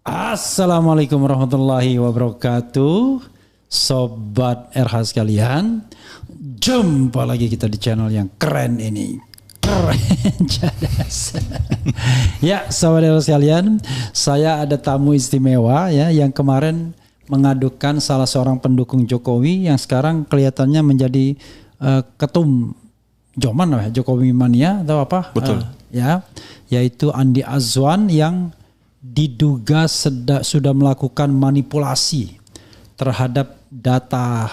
Assalamualaikum warahmatullahi wabarakatuh. Sobat RH sekalian, jumpa lagi kita di channel yang keren ini. Keren cadas. Ya, sobat RH sekalian, saya ada tamu istimewa ya yang kemarin mengadukan salah seorang pendukung Jokowi yang sekarang kelihatannya menjadi ketum Joman Jokowi mania atau apa? Betul. Ya, yaitu Andi Azwan yang diduga sudah melakukan manipulasi terhadap data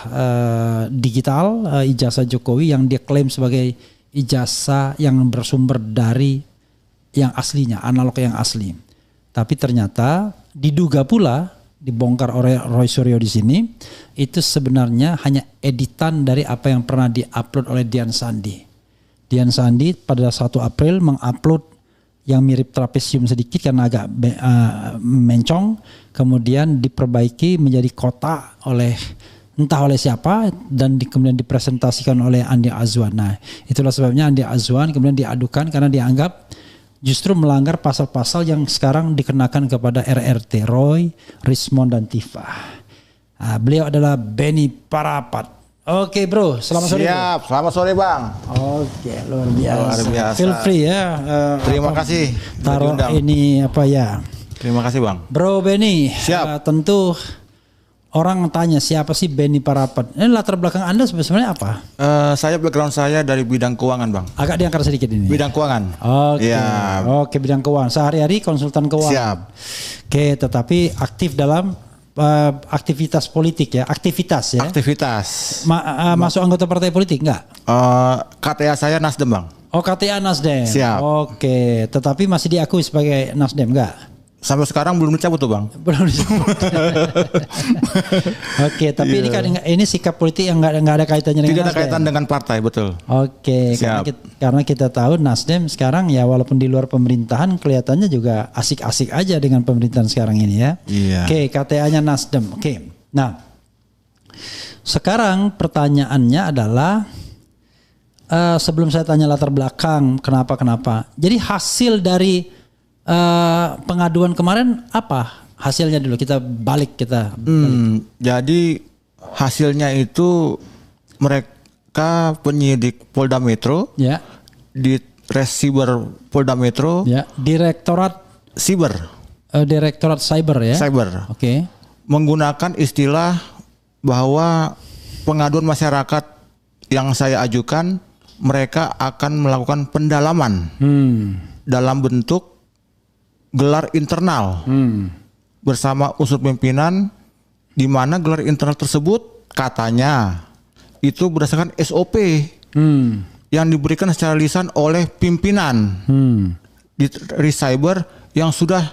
digital ijazah Jokowi yang dia klaim sebagai ijazah yang bersumber dari yang aslinya, analog yang asli. Tapi ternyata diduga pula dibongkar oleh Roy Suryo di sini itu sebenarnya hanya editan dari apa yang pernah diupload oleh Dian Sandi. Dian Sandi pada 1 April mengupload yang mirip trapesium sedikit karena agak mencong, kemudian diperbaiki menjadi kotak oleh entah oleh siapa dan kemudian dipresentasikan oleh Andi Azwan. Nah, itulah sebabnya Andi Azwan kemudian diadukan karena dianggap justru melanggar pasal-pasal yang sekarang dikenakan kepada RRT, Roy, Rismond dan Tifa. Nah, beliau adalah Benny Parapat. Oke bro, selamat sore. Siap, bro. Selamat sore bang. Oke, luar biasa. Luar biasa. Feel free ya. Terima kasih. Taruh ini apa ya. Terima kasih bang. Bro Benny, siap. Tentu orang tanya siapa sih Benny Parapat. Ini latar belakang Anda sebenarnya apa? Background saya dari bidang keuangan bang. Agak diangkat sedikit ini. Bidang keuangan. Oke. Ya. Oke, bidang keuangan. Sehari-hari konsultan keuangan. Siap. Oke, tetapi aktif dalam aktivitas politik ya, aktivitas ya. Aktivitas. Masuk anggota partai politik enggak? KTA saya Nasdem bang. Oh, KTA Nasdem. Siap. Oke, tetapi masih diakui sebagai Nasdem enggak? Sampai sekarang belum dicabut tuh bang. Belum dicabut. Oke, tapi ini sikap politik yang nggak ada kaitannya dengan Tidak ada Nasdem. kaitan dengan partai, betul. Oke, karena kita tahu Nasdem sekarang ya walaupun di luar pemerintahan kelihatannya juga asik-asik aja dengan pemerintahan sekarang ini ya. Iya. Oke, KTA-nya Nasdem. Oke, nah sekarang pertanyaannya adalah sebelum saya tanya latar belakang kenapa. Jadi hasil dari pengaduan kemarin apa hasilnya dulu kita balik. Jadi hasilnya itu mereka penyidik Polda Metro ya di Resiber Polda Metro ya Direktorat Cyber ya Cyber Oke. Menggunakan istilah bahwa pengaduan masyarakat yang saya ajukan mereka akan melakukan pendalaman dalam bentuk gelar internal bersama unsur pimpinan, di mana gelar internal tersebut katanya itu berdasarkan SOP yang diberikan secara lisan oleh pimpinan di Cyber yang sudah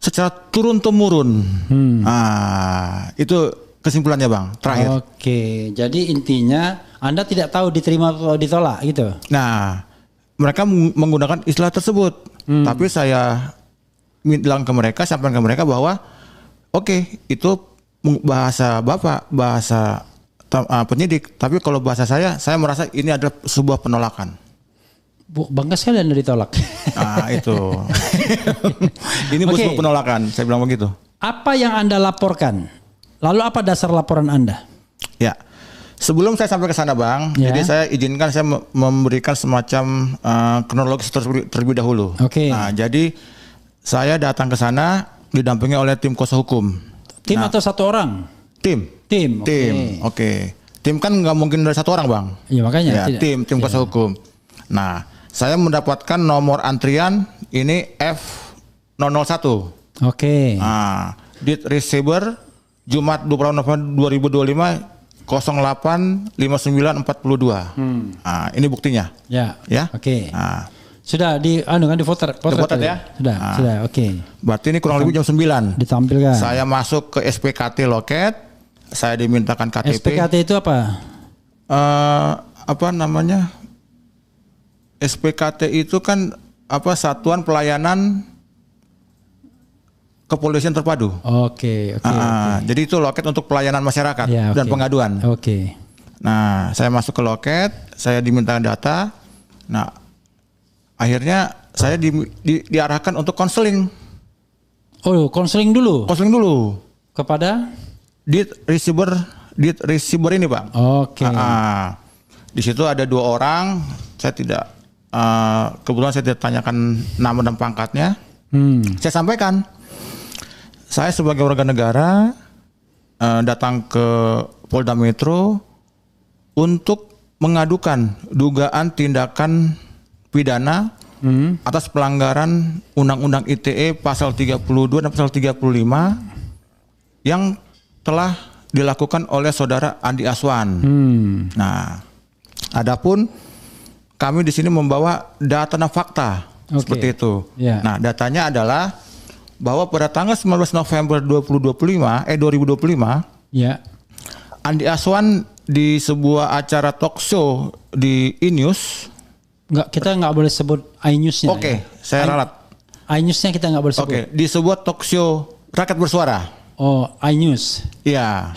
secara turun-temurun. Itu kesimpulannya bang, terakhir. Oke, jadi intinya Anda tidak tahu diterima atau ditolak gitu? Nah, mereka menggunakan istilah tersebut, tapi saya bilang ke mereka, sampaikan ke mereka bahwa oke, itu bahasa Bapak, bahasa penyidik, tapi kalau bahasa saya merasa ini adalah sebuah penolakan. Bangga sekali Anda ditolak. Nah itu. Ini sebuah penolakan, saya bilang begitu. Apa yang Anda laporkan? Lalu apa dasar laporan Anda? Ya, sebelum saya sampai ke sana bang, jadi saya izinkan saya memberikan semacam kronologis terlebih dahulu. Oke. Nah jadi saya datang ke sana didampingi oleh tim kuasa hukum. Tim atau satu orang? Tim. Oke. Tim kan nggak mungkin dari satu orang bang. Iya makanya. Ya, tim kuasa hukum. Nah, saya mendapatkan nomor antrian ini F001. Oke. Nah, di receiver Jumat 28 November 2025 085942. Nah, ini buktinya. Ya. Oke. Nah, sudah di potret ya? Sudah, oke. Berarti ini kurang lebih jam 9. Ditampilkan. Saya masuk ke SPKT loket, saya dimintakan KTP. SPKT itu apa? Apa namanya? SPKT itu kan Satuan Pelayanan Kepolisian Terpadu. Oke. Jadi itu loket untuk pelayanan masyarakat dan pengaduan. Oke. Nah, saya masuk ke loket, saya diminta data. Nah, akhirnya saya diarahkan untuk konseling. Oh, konseling dulu Konseling dulu. kepada Di receiver ini Pak. Oke. Di situ ada 2 orang. Saya tidak kebetulan saya tidak tanyakan nama dan pangkatnya. Saya sampaikan, saya sebagai warga negara datang ke Polda Metro untuk mengadukan dugaan tindakan pidana atas pelanggaran Undang-Undang ITE pasal 32 dan pasal 35 yang telah dilakukan oleh saudara Andi Azwan. Nah, adapun kami di sini membawa data dan fakta seperti itu. Yeah. Nah, datanya adalah bahwa pada tanggal 19 November 2025, Ya. Andi Azwan di sebuah acara talk show di iNews. Kita nggak boleh sebut iNews-nya. Oke, saya ralat. iNews-nya kita nggak boleh sebut. Oke, di sebuah talk show Rakyat Bersuara. Oh, iNews. Iya.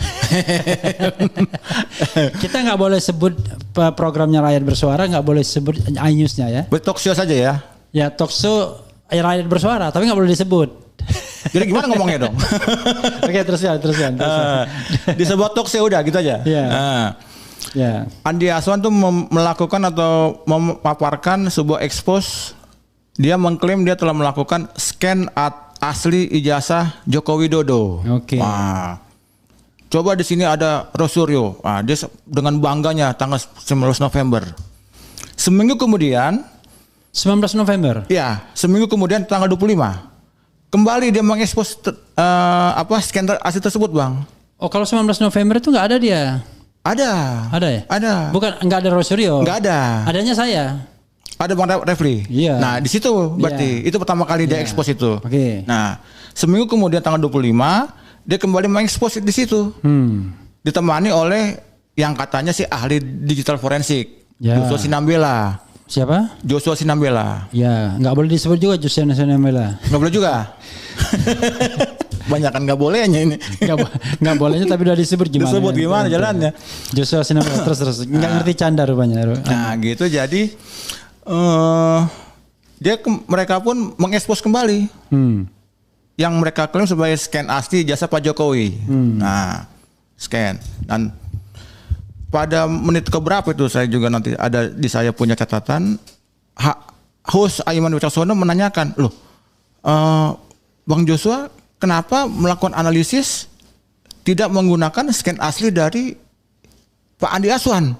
Kita nggak boleh sebut programnya Rakyat Bersuara, nggak boleh sebut iNews-nya ya. Talk show saja ya. Ya, talk show Rakyat Bersuara, tapi nggak boleh disebut. Jadi gimana ngomongnya dong? Oke, teruskan. Di sebuah talk show udah gitu aja. Iya. Ya. Andi Azwan tuh melakukan atau memaparkan sebuah expose. Dia mengklaim dia telah melakukan scan asli ijazah Joko Widodo. Oke. Wah. Coba di sini ada Rosario. Nah, dia dengan bangganya tanggal 19 November. Seminggu kemudian 19 November. ya, seminggu kemudian tanggal 25 kembali dia mengekspos scan asli tersebut, Bang. Oh, kalau 19 November itu nggak ada dia. Ada Ya? Ada. Bukan, nggak ada Rosario. Nggak ada. Adanya saya. Ada Bang Refli. Iya. Nah, di situ berarti itu pertama kali dia ekspos itu. Oke. Nah, seminggu kemudian tanggal 25 dia kembali mengekspos di situ. Ditemani oleh yang katanya sih ahli digital forensik, Ya. Joshua Sinambela. Siapa? Joshua Sinambela. Ya, nggak boleh disebut juga Joshua Sinambela. Nggak boleh juga. Banyak kan nggak bolehnya ini. Nggak bolehnya tapi udah disebut gimana? Disebut gimana jalannya? Joshua Sinambela terus nggak ngerti canda rupanya. Nah, gitu jadi mereka pun mengekspos kembali yang mereka klaim sebagai scan asli jasa Pak Jokowi. Nah, scan dan pada menit keberapa itu saya juga nanti ada di saya punya catatan host Aiman Wicaksono menanyakan, loh Bang Joshua kenapa melakukan analisis tidak menggunakan scan asli dari Pak Andi Azwan?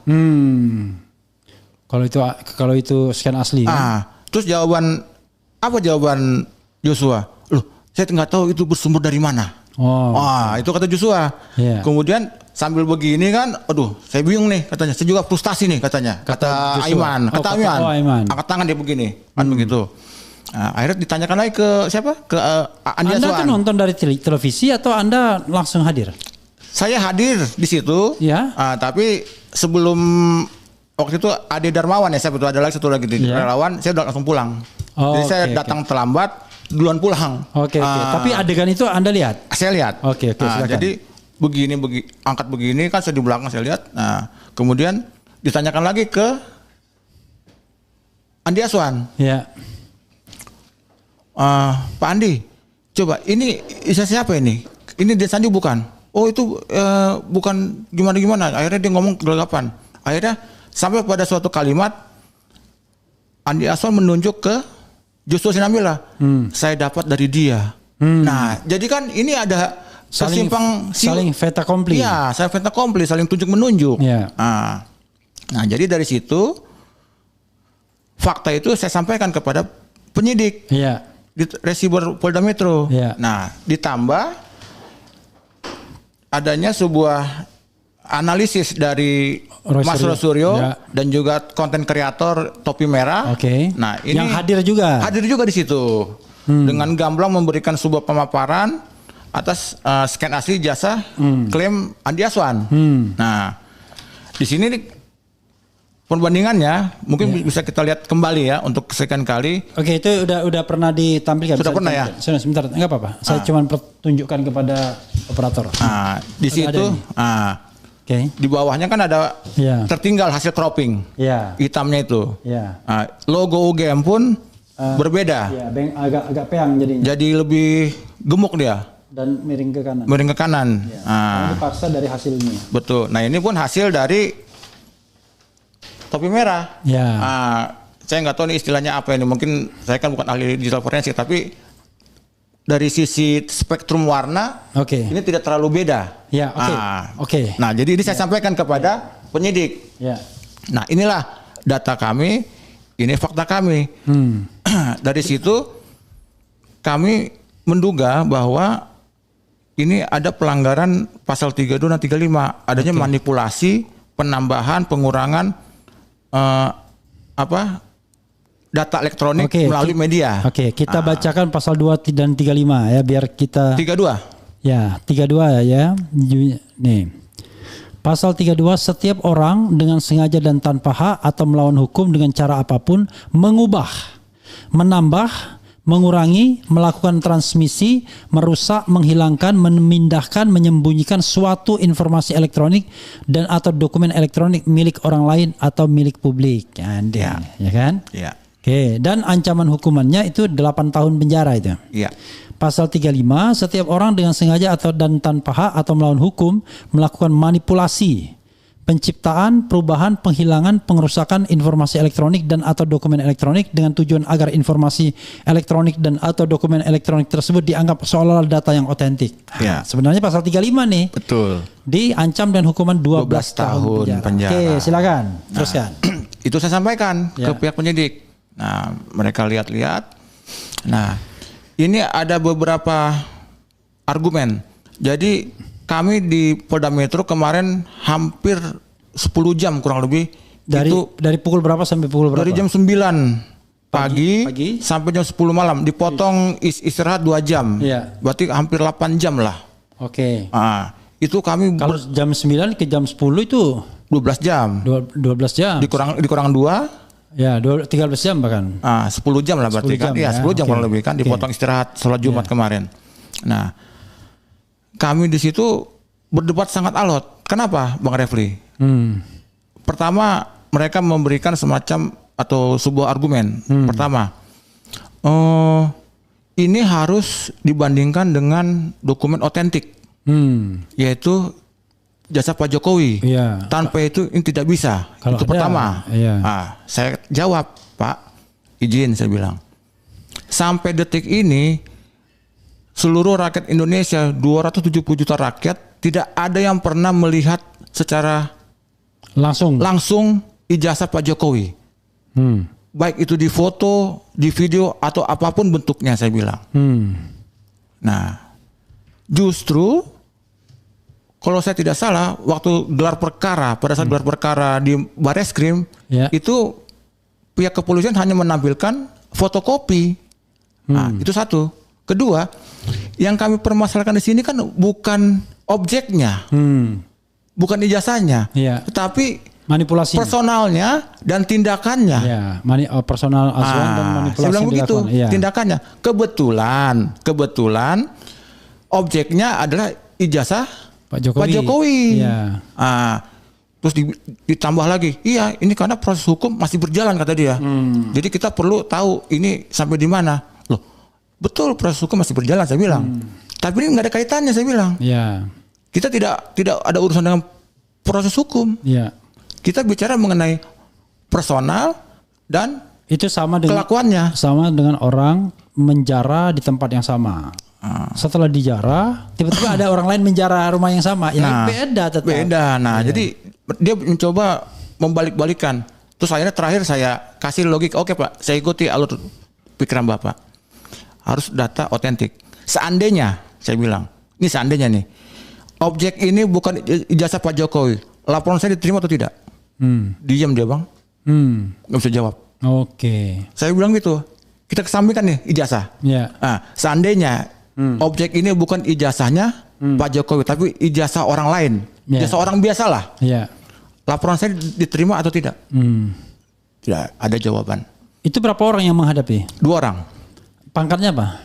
Kalau itu scan asli. Terus jawaban Joshua? Loh, saya nggak tahu itu bersumber dari mana. Itu kata Joshua. Yeah. Kemudian sambil begini kan, aduh, saya bingung nih katanya. Saya juga frustasi nih katanya. Kata Aiman, Aiman. Angkat tangan dia begini, kan begitu. Nah, akhirnya ditanyakan lagi ke siapa? Ke Andi Anda Azwan. tuh nonton dari televisi atau Anda langsung hadir? Saya hadir di situ. Ya. Tapi sebelum waktu itu Ade Darmawan ya, saya betul ada lagi satu lagi relawan, saya udah langsung pulang. Jadi saya datang terlambat, duluan pulang. Oke. Tapi adegan itu Anda lihat? Saya lihat. Oke, silakan. Jadi begini, angkat begini kan saya di belakang saya lihat. Nah, kemudian ditanyakan lagi ke Andi Azwan. Ya. Pak Andi, coba ini siapa ini? Ini Dia Sandi bukan? Oh itu bukan gimana. Akhirnya dia ngomong gelagapan. Akhirnya sampai pada suatu kalimat Andi Azwan menunjuk ke Joshua Sinambela. Saya dapat dari dia. Nah, jadi kan ini ada saling fait accompli. Iya, saling fait accompli, saling tunjuk menunjuk. Ya. Nah, jadi dari situ fakta itu saya sampaikan kepada penyidik. Iya. Di Resiber Polda Metro. Ya. Nah, ditambah adanya sebuah analisis dari Mas Rosario dan juga konten kreator Topi Merah. Oke. Nah, ini yang hadir juga di situ dengan gamblang memberikan sebuah pemaparan atas scan asli jasa klaim Andi Azwan. Nah, di sini nih, perbandingannya mungkin bisa kita lihat kembali ya untuk kesekian kali. Oke, itu udah pernah ditampilkan. Sudah pernah ya? Sebentar, enggak apa-apa. Saya cuma tunjukkan kepada operator. Di situ, di bawahnya kan ada tertinggal hasil cropping, hitamnya itu. Logo UGM pun berbeda. Ya, agak peang jadinya. Jadi lebih gemuk dia Dan miring ke kanan. miring ke kanan. Ya. Ini dipaksa dari hasilnya. Betul. Nah, ini pun hasil dari topi merah. Ya. Saya nggak tahu nih istilahnya apa ini. Mungkin saya kan bukan ahli digital forensik, tapi dari sisi spektrum warna, ini tidak terlalu beda. Ya, oke. Nah, jadi ini saya sampaikan kepada penyidik. Ya. Nah, inilah data kami, ini fakta kami. Dari situ kami menduga bahwa ini ada pelanggaran pasal 32 dan 35, adanya manipulasi, penambahan, pengurangan data elektronik melalui media. Kita bacakan pasal 2 dan 35 ya biar kita 32. Ya, 32 ya. Nih. Pasal 32, setiap orang dengan sengaja dan tanpa hak atau melawan hukum dengan cara apapun mengubah, menambah, mengurangi, melakukan transmisi, merusak, menghilangkan, memindahkan, menyembunyikan suatu informasi elektronik dan atau dokumen elektronik milik orang lain atau milik publik. Ya kan? Ya. Oke, dan ancaman hukumannya itu 8 tahun penjara itu. Iya. Pasal 35, setiap orang dengan sengaja atau dan tanpa hak atau melawan hukum melakukan manipulasi, penciptaan, perubahan, penghilangan, pengerusakan informasi elektronik dan atau dokumen elektronik dengan tujuan agar informasi elektronik dan atau dokumen elektronik tersebut dianggap seolah-olah data yang otentik. Ya. Sebenarnya pasal 35 nih. Betul. Diancam dan hukuman 12 tahun penjara. Oke, silakan. Teruskan. Itu saya sampaikan ke pihak penyidik. Nah, mereka lihat-lihat. Nah, ini ada beberapa argumen. Jadi kami di Polda Metro kemarin hampir 10 jam kurang lebih. Dari pukul berapa sampai pukul berapa? Dari jam 9 pagi sampai jam 10 malam. Dipotong istirahat 2 jam. Iya. Berarti hampir 8 jam lah. Oke. Itu kami kalau jam 9 ke jam 10 itu 12 jam. 12 jam. Dikurang 2. Ya, 13 jam bahkan. 10 jam lah berarti 10 kan. Iya, 10 jam kurang lebih kan dipotong istirahat sholat Jumat kemarin. Nah, kami di situ berdebat sangat alot. Kenapa, Bang Refli? Pertama, mereka memberikan semacam atau sebuah argumen. Pertama, ini harus dibandingkan dengan dokumen otentik, yaitu jasa Pak Jokowi. Tanpa itu ini tidak bisa. Itu pertama. Saya jawab, Pak, izin saya bilang. Sampai detik ini seluruh rakyat Indonesia 270 juta rakyat tidak ada yang pernah melihat secara langsung ijazah Pak Jokowi. Baik itu di foto, di video atau apapun bentuknya saya bilang. Nah, justru kalau saya tidak salah, waktu pada saat gelar perkara di Bareskrim, itu pihak kepolisian hanya menampilkan fotokopi. Nah, itu satu. Kedua, yang kami permasalahkan di sini kan bukan objeknya, bukan ijazahnya, tetapi manipulasi personalnya dan tindakannya. Personal Azwan dan manipulasi. Saya bilang begitu, tindakannya. Kebetulan objeknya adalah ijazah Pak Jokowi. Terus ditambah lagi, ini karena proses hukum masih berjalan kata dia. Jadi kita perlu tahu ini sampai di mana. Loh, betul proses hukum masih berjalan saya bilang. Tapi ini nggak ada kaitannya saya bilang. Kita tidak ada urusan dengan proses hukum. Kita bicara mengenai personal dan itu sama dengan kelakuannya. Sama dengan orang menjara di tempat yang sama. Setelah dijarah, tiba-tiba ada orang lain menjarah rumah yang sama. Beda tetap. Beda. Jadi dia mencoba membalik-balikan. Terus akhirnya terakhir saya kasih logika. Oke Pak, saya ikuti alur pikiran Bapak. Harus data otentik. Seandainya, saya bilang, ini seandainya nih, objek ini bukan ijazah Pak Jokowi. Laporan saya diterima atau tidak? Diam dia Bang. Nggak bisa jawab. Saya bilang gitu. Kita kesampingkan nih ijazah. Seandainya objek ini bukan ijazahnya Pak Jokowi, tapi ijazah orang lain, ijazah orang biasa lah. Laporan saya diterima atau tidak? Tidak ada jawaban. Itu berapa orang yang menghadapi? 2 orang. Pangkatnya apa?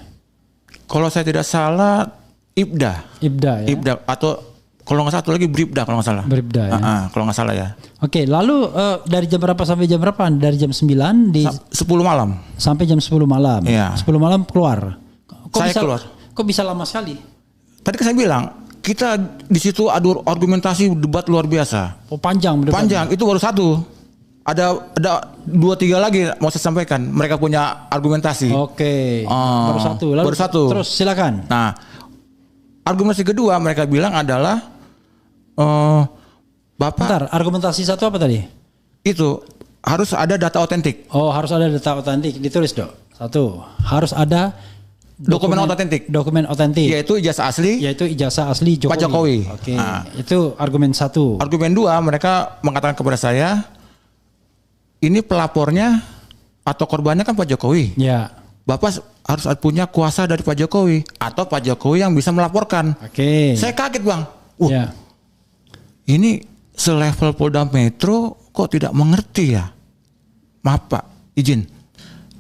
Kalau saya tidak salah, Ibda ya? Ibda atau Kalau nggak salah satu lagi Bribda kalau nggak salah. Bribda ya. Kalau nggak salah ya. Oke, lalu dari jam berapa sampai jam berapa? Dari jam 9 di 10 malam. sampai jam 10 malam. Iya. 10 malam keluar. Saya keluar. Kok bisa lama sekali? Tadi kan saya bilang kita di situ adu argumentasi debat luar biasa. Oh, panjang bener. Panjang, itu baru satu. Ada 2-3 lagi mau saya sampaikan. Mereka punya argumentasi. Oke. Baru satu. Lalu baru satu. Terus silakan. Nah, argumentasi kedua mereka bilang adalah Bapak. Bentar, argumentasi satu apa tadi? Itu harus ada data otentik. Oh, harus ada data otentik. Ditulis, Dok. Satu, harus ada Dokumen otentik. Dokumen otentik. Yaitu ijazah asli. Yaitu ijazah asli Jokowi. Pak Jokowi. Oke. Itu argumen satu. Argumen dua, mereka mengatakan kepada saya, ini pelapornya atau korbannya kan Pak Jokowi. Ya. Bapak harus punya kuasa dari Pak Jokowi atau Pak Jokowi yang bisa melaporkan. Oke. Saya kaget, Bang. Ya. Ini selevel Polda Metro kok tidak mengerti ya? Maaf Pak, izin.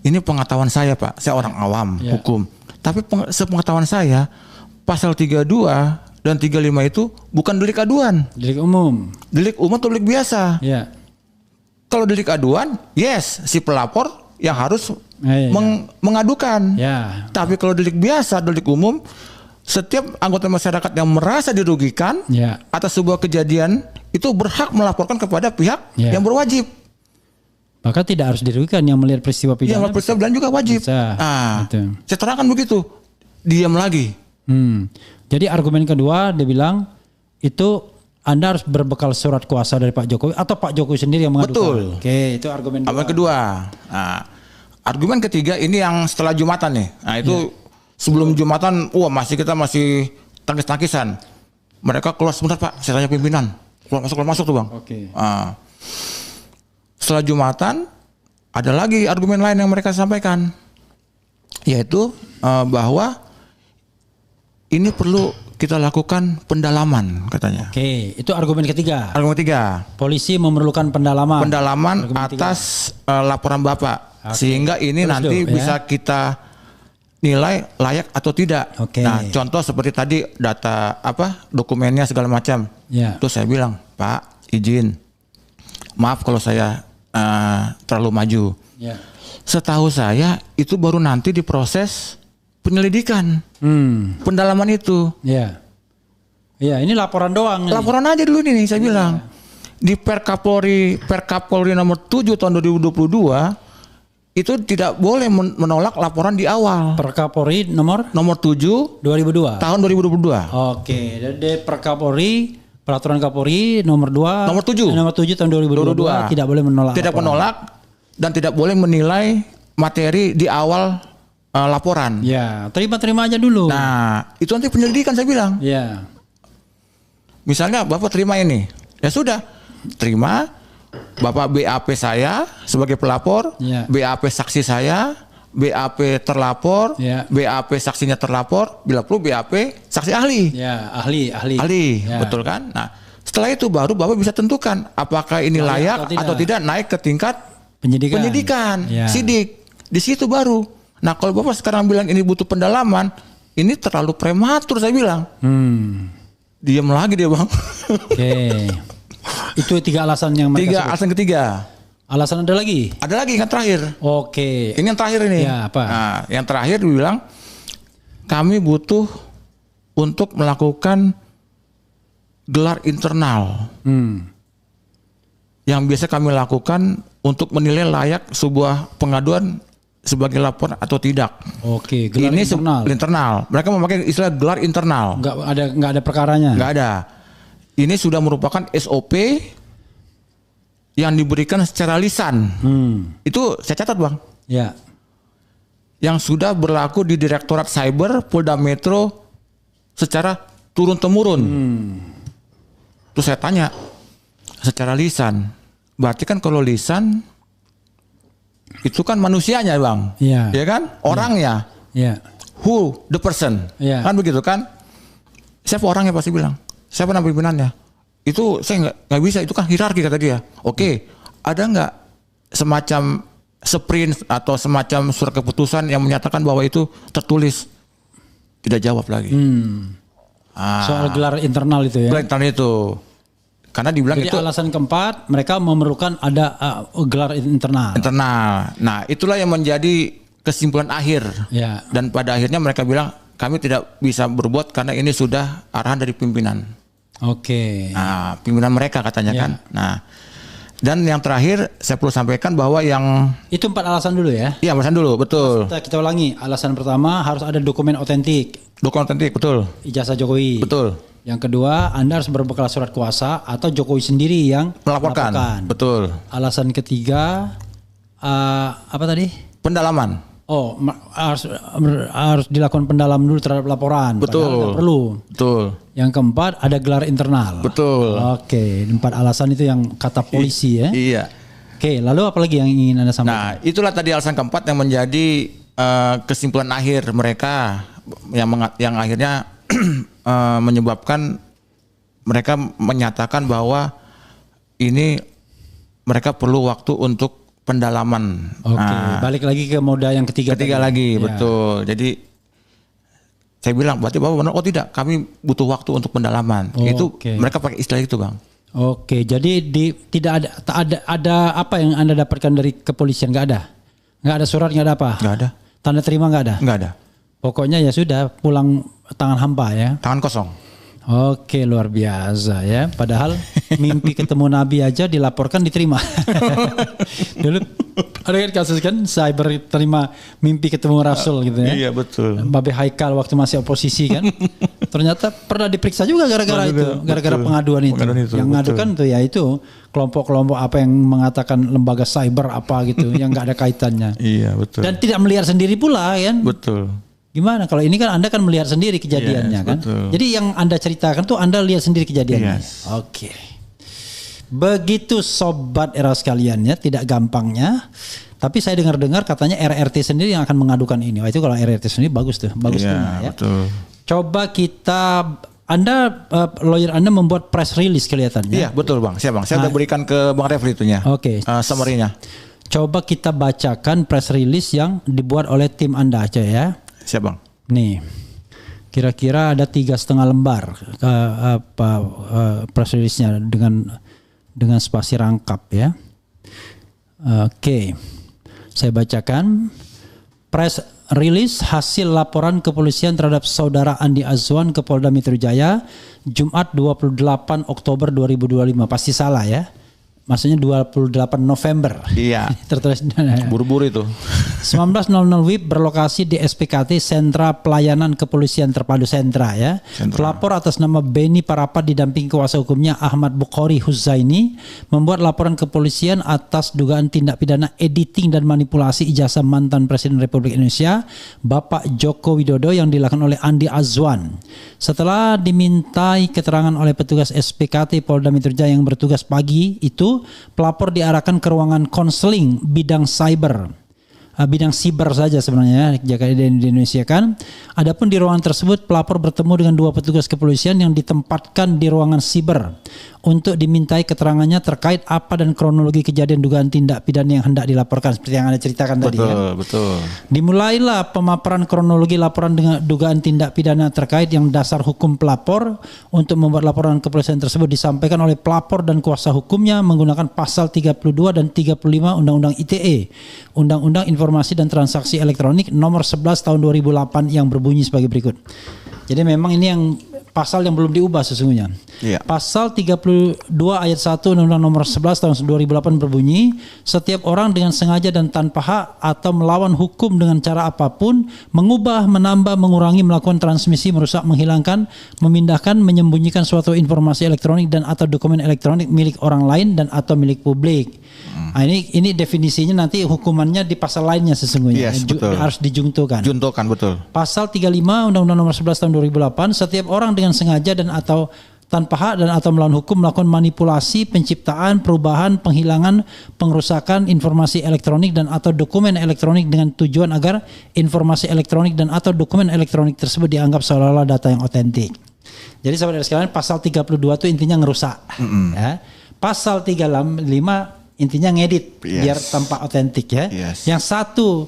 Ini pengetahuan saya Pak, saya orang awam hukum. Tapi sepengetahuan saya, pasal 32 dan 35 itu bukan delik aduan. Delik umum. Delik umum atau delik biasa. Ya. Kalau delik aduan, yes, si pelapor yang harus mengadukan. Ya. Tapi kalau delik biasa, delik umum, setiap anggota masyarakat yang merasa dirugikan atas sebuah kejadian itu berhak melaporkan kepada pihak yang berwajib. Maka tidak harus dirugikan yang melihat peristiwa pidana. Yang peristiwa pidana juga wajib. Saya terangkan begitu. Diam lagi. Jadi argumen kedua dia bilang itu Anda harus berbekal surat kuasa dari Pak Jokowi atau Pak Jokowi sendiri yang mengadukan. Betul. Oke, itu argumen kedua. Nah, argumen ketiga ini yang setelah Jumatan nih. Nah, itu sebelum Jumatan, kita masih tangkis-tangkisan. Mereka keluar sebentar Pak, saya tanya pimpinan. Keluar masuk tuh Bang. Oke. Setelah Jumatan, ada lagi argumen lain yang mereka sampaikan. Yaitu bahwa ini perlu kita lakukan pendalaman katanya. Oke, itu argumen ketiga. Argumen ketiga. Polisi memerlukan pendalaman. Pendalaman atas laporan Bapak. Sehingga ini nanti bisa kita nilai layak atau tidak. Nah, contoh seperti tadi data dokumennya segala macam. Terus saya bilang, Pak, izin. Maaf kalau saya terlalu maju. Setahu saya itu baru nanti diproses penyelidikan. Pendalaman itu. Iya, ini laporan doang. Laporan aja dulu nih saya bilang. Di Perkapolri nomor 7 tahun 2022 itu tidak boleh menolak laporan di awal. Perkapolri nomor 7 2002. Tahun 2022. Oke, dari Perkapolri Peraturan Kapolri nomor 7 tahun 2022 tidak boleh menolak. Tidak menolak dan tidak boleh menilai materi di awal laporan. Ya, terima aja dulu. Nah, itu nanti penyelidikan saya bilang. Ya. Misalnya Bapak terima ini. Ya sudah, terima. Bapak BAP saya sebagai pelapor, BAP saksi saya, BAP terlapor, BAP saksinya terlapor, bila perlu BAP saksi ahli. Ya, ahli. Betul kan? Nah, setelah itu baru Bapak bisa tentukan apakah ini layak atau tidak naik ke tingkat penyidikan. Sidik. Di situ baru. Nah, kalau Bapak sekarang bilang ini butuh pendalaman, ini terlalu prematur saya bilang. Diam lagi dia, Bang. Oke. Itu 3 alasan yang mereka alasan ketiga. Alasan ada lagi? Ada lagi yang terakhir. Oke. Ini yang terakhir ini. Ya, apa? Nah, yang terakhir dibilang kami butuh untuk melakukan gelar internal. Yang biasa kami lakukan untuk menilai layak sebuah pengaduan sebagai laporan atau tidak. Oke, gelar ini internal. Mereka memakai istilah gelar internal. Nggak ada perkaranya. Nggak ada. Ini sudah merupakan SOP yang diberikan secara lisan. Itu saya catat, Bang. Ya. Yang sudah berlaku di Direktorat Cyber Polda Metro secara turun-temurun. Terus saya tanya, secara lisan. Berarti kan kalau lisan itu kan manusianya, Bang. Iya. Ya kan? Orangnya. Iya. Who the person. Iya. Kan begitu kan? Siapa orangnya pasti bilang. Siapa nama pimpinannya? Itu saya nggak bisa. Itu kan hierarki kata dia. Oke. Ada nggak semacam sprint atau semacam surat keputusan yang menyatakan bahwa itu tertulis? Tidak jawab lagi. Soal gelar internal itu ya. Gelar internal itu. Karena dibilang Jadi itu alasan keempat, mereka memerlukan ada gelar internal. internal. Nah, itulah yang menjadi kesimpulan akhir. Ya. Dan pada akhirnya mereka bilang kami tidak bisa berbuat karena ini sudah arahan dari pimpinan. Oke. Nah, pimpinan mereka katanya Ya. kan. Nah, dan yang terakhir saya perlu sampaikan bahwa yang Itu 4 alasan dulu ya. iya alasan dulu, betul. Kita ulangi. Alasan pertama harus ada dokumen otentik, Dokumen otentik, betul. ijazah Jokowi. Betul. Yang kedua, Anda harus berbekal surat kuasa atau Jokowi sendiri yang Melaporkan. Betul. Alasan ketiga, apa tadi? Pendalaman. Oh, harus dilakukan pendalaman dulu terhadap laporan. Padahal Betul. nggak perlu. Betul. Yang keempat, ada gelar internal. Betul. Oke, 4 alasan itu yang kata polisi ya. Iya. Oke, lalu apa lagi yang ingin Anda sampaikan? Nah, itulah tadi alasan keempat yang menjadi kesimpulan akhir mereka yang akhirnya menyebabkan mereka menyatakan bahwa ini mereka perlu waktu untuk pendalaman. Oke, balik lagi ke moda yang ketiga. Ketiga tadi. lagi, Ya. betul. Jadi saya bilang berarti Bapak benar, oh tidak, kami butuh waktu untuk pendalaman. Itu Oke. mereka pakai istilah itu, Bang. Oke, jadi tidak ada apa yang Anda dapatkan dari kepolisian? Nggak ada surat, nggak ada apa? Nggak ada. Tanda terima nggak ada? Nggak ada. Pokoknya ya sudah, pulang tangan hampa ya. Tangan kosong. Oke, luar biasa ya. Padahal mimpi ketemu Nabi aja dilaporkan diterima. Dulu ada kan kasus kan cyber terima mimpi ketemu Rasul gitu ya. Iya, betul. Babe Haikal waktu masih oposisi kan. Ternyata pernah diperiksa juga gara-gara itu, gara-gara pengaduan itu. Yang mengadukan tuh ya itu kelompok-kelompok apa yang mengatakan lembaga cyber apa gitu yang nggak ada kaitannya. Iya, betul. Dan tidak melihat sendiri pula kan. Betul. Gimana kalau ini kan Anda kan melihat sendiri kejadiannya Yes, kan. betul. Jadi yang Anda ceritakan tuh Anda lihat sendiri kejadiannya. Yes. Oke. Begitu sobat era sekalian ya, tidak gampangnya. Tapi saya dengar-dengar katanya RRT sendiri yang akan mengadukan ini. Wah, itu kalau RRT sendiri bagus tuh, bagus Iya, punya, ya. betul. Coba Anda lawyer Anda membuat press release kelihatannya. Iya, betul, Bang. Siap, Bang. Saya udah berikan ke Bang Refli itunya. Oke. Summary-nya. Coba kita bacakan press release yang dibuat oleh tim Anda aja ya. Siap, Bang. Nih, kira-kira ada 3,5 lembar press release-nya dengan spasi rangkap ya. Oke, saya bacakan press release hasil laporan kepolisian terhadap saudara Andi Azwan ke Polda Metro Jaya Jumat 28 Oktober 2025. Pasti salah ya. Maksudnya 28 November. Iya. Tertulis Buru-buru itu. 19.00 WIB berlokasi di SPKT Sentra Pelayanan Kepolisian Terpadu Sentra ya. Pelapor atas nama Beni Parapat didampingi kuasa hukumnya Ahmad Bukhari Huzaini membuat laporan kepolisian atas dugaan tindak pidana editing dan manipulasi ijazah mantan Presiden Republik Indonesia Bapak Joko Widodo yang dilakukan oleh Andi Azwan. Setelah dimintai keterangan oleh petugas SPKT Polda Metro Jaya yang bertugas pagi itu, pelapor diarahkan ke ruangan konseling bidang cyber. Bidang siber saja sebenarnya jika di Indonesia kan. Adapun di ruangan tersebut pelapor bertemu dengan 2 petugas kepolisian yang ditempatkan di ruangan siber untuk dimintai keterangannya terkait apa dan kronologi kejadian dugaan tindak pidana yang hendak dilaporkan seperti yang Anda ceritakan tadi ya. Betul. Dimulailah pemaparan kronologi laporan dengan dugaan tindak pidana terkait yang dasar hukum pelapor. Untuk membuat laporan kepolisian tersebut disampaikan oleh pelapor dan kuasa hukumnya menggunakan pasal 32 dan 35 Undang-Undang ITE, Undang-Undang Informasi dan Transaksi Elektronik nomor 11 tahun 2008 yang berbunyi sebagai berikut. Jadi memang ini yang pasal yang belum diubah sesungguhnya. Iya. Pasal 32 ayat 1 Undang-Undang nomor 11 tahun 2008 berbunyi, setiap orang dengan sengaja dan tanpa hak atau melawan hukum dengan cara apapun, mengubah, menambah, mengurangi, melakukan transmisi, merusak, menghilangkan, memindahkan, menyembunyikan suatu informasi elektronik dan atau dokumen elektronik milik orang lain dan atau milik publik. Nah, ini definisinya nanti hukumannya di pasal lainnya sesungguhnya. Yes, betul. Harus dijungtukan. Juntokan, betul. Pasal 35 Undang-Undang nomor 11 tahun 2008, setiap orang dengan sengaja dan atau tanpa hak dan atau melawan hukum melakukan manipulasi, penciptaan, perubahan, penghilangan, pengerusakan informasi elektronik dan atau dokumen elektronik dengan tujuan agar informasi elektronik dan atau dokumen elektronik tersebut dianggap seolah-olah data yang otentik. Jadi saudara sekalian, pasal 32 itu intinya ngerusak. Ya. Pasal 35 intinya ngedit biar tampak otentik ya. Yes. Yang satu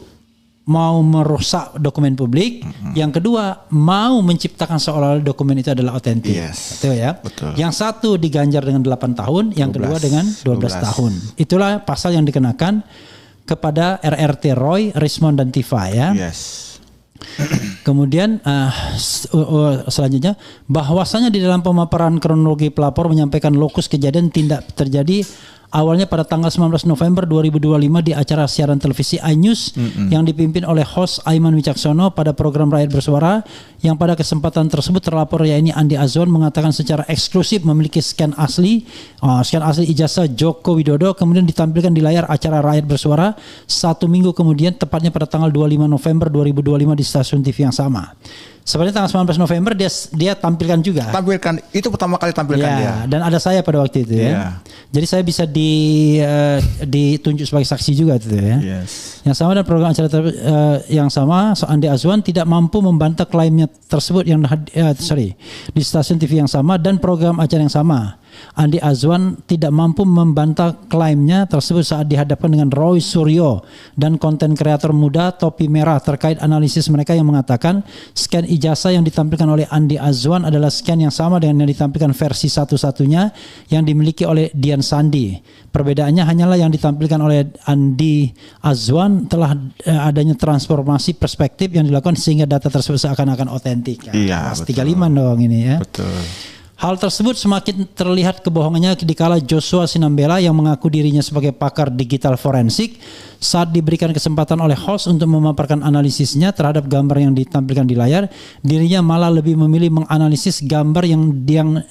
mau merusak dokumen publik, yang kedua mau menciptakan seolah-olah dokumen itu adalah otentik. Yes. Betul ya. Betul. Yang satu diganjar dengan 8 tahun, yang kedua dengan 12 tahun. Itulah pasal yang dikenakan kepada RRT Roy, Rismond dan Tifa ya. Yes. Kemudian selanjutnya bahwasanya di dalam pemaparan kronologi pelapor menyampaikan lokus kejadian tindak terjadi awalnya pada tanggal 19 November 2025 di acara siaran televisi iNews yang dipimpin oleh host Aiman Wicaksono pada program Rakyat Bersuara, yang pada kesempatan tersebut terlapor yaitu Andi Azwan mengatakan secara eksklusif memiliki scan asli ijazah Joko Widodo kemudian ditampilkan di layar acara Rakyat Bersuara 1 minggu kemudian, tepatnya pada tanggal 25 November 2025 di stasiun TV yang sama. Sebenarnya tanggal 19 November dia tampilkan juga. Tampilkan, itu pertama kali tampilkan ya, dia. Dan ada saya pada waktu itu ya. Jadi saya bisa ditunjuk sebagai saksi juga itu ya. Yes. Yang sama dan program acara yang sama, Andi Azwan tidak mampu membantah klaimnya tersebut di stasiun TV yang sama dan program acara yang sama. Andi Azwan tidak mampu membantah klaimnya tersebut saat dihadapkan dengan Roy Suryo dan konten kreator muda Topi Merah terkait analisis mereka yang mengatakan scan ijazah yang ditampilkan oleh Andi Azwan adalah scan yang sama dengan yang ditampilkan versi satu-satunya yang dimiliki oleh Dian Sandi. Perbedaannya hanyalah yang ditampilkan oleh Andi Azwan telah adanya transformasi perspektif yang dilakukan sehingga data tersebut seakan-akan otentik. Iya, 35 dong ini ya. Betul. Hal tersebut semakin terlihat kebohongannya dikala Joshua Sinambela yang mengaku dirinya sebagai pakar digital forensik saat diberikan kesempatan oleh host untuk memaparkan analisisnya terhadap gambar yang ditampilkan di layar, dirinya malah lebih memilih menganalisis gambar yang